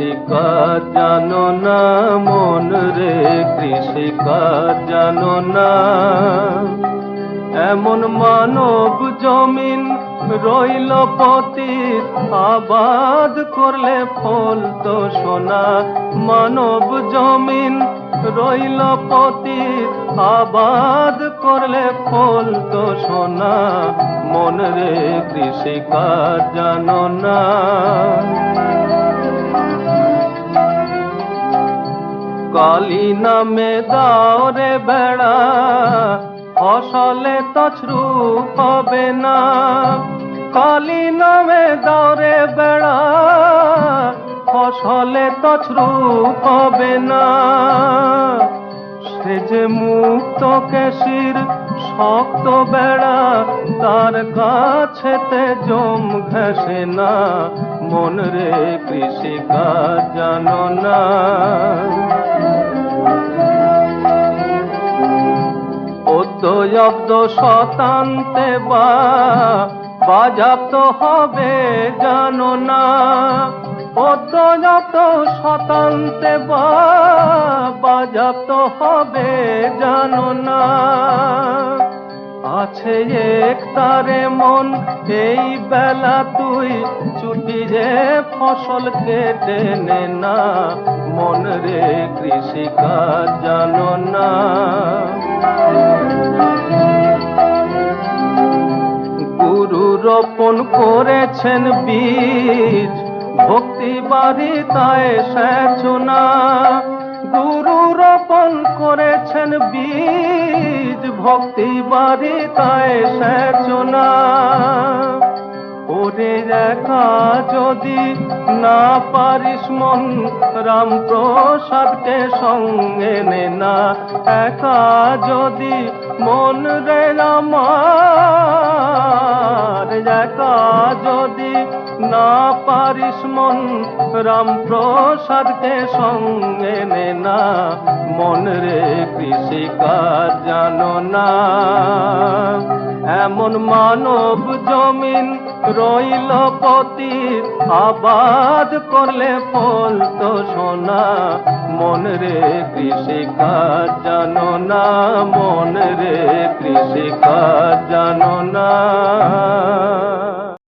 কৃষিকাজ জানো না, মন রে কৃষিকাজ জানো না। এমন মানব জমিন রইল পতিত, আবাদ করলে ফল তো সোনা। মানব জমিন রইল পতিত, আবাদ করলে ফল তো সোনা। মন রে কৃষিকাজ জানো না। কালী নামে দাও রে বেড়া, ফসলে তছরূপ হবে না। কালী নামে দাও রে বেড়া, ফসলে তছরূপ হবে না। সে যে মুক্ত কেশির শক্ত বেড়া, তার কাছেতে জম ঘেঁষে না। মন রে কৃষিকাজ জানো না। অব্দ শতান্তে বাজাপ্ত হবে জানো না। অব্দ শতান্তে বাজাপ্ত হবে জানো না। আছে এক তারে মন এই বেলা তুই ছুটি যে ফসল কেটে নে না। মন রে কৃষিকাজ জানো না। গুরু রোপণ করেছেন বীজ, ভক্তি বারিতায় সেচো না। গুরু রোপণ করেছেন বীজ, ভক্তি বারিতায় সেচো না। ওরে একা যদি না পারিস মন, রামপ্রসাদকে সঙ্গে নে না। একা যদি মন রে আমার, একা যদি না পারিস মন, রামপ্রসাদকে সঙ্গে নে না। মন রে কৃষিকাজ জানো না। এমন মানব জমিন রইল পতিত, আবাদ করলে ফল তো সোনা। মন রে কৃষিকাজ জানো না। মন রে কৃষিকাজ জানো না।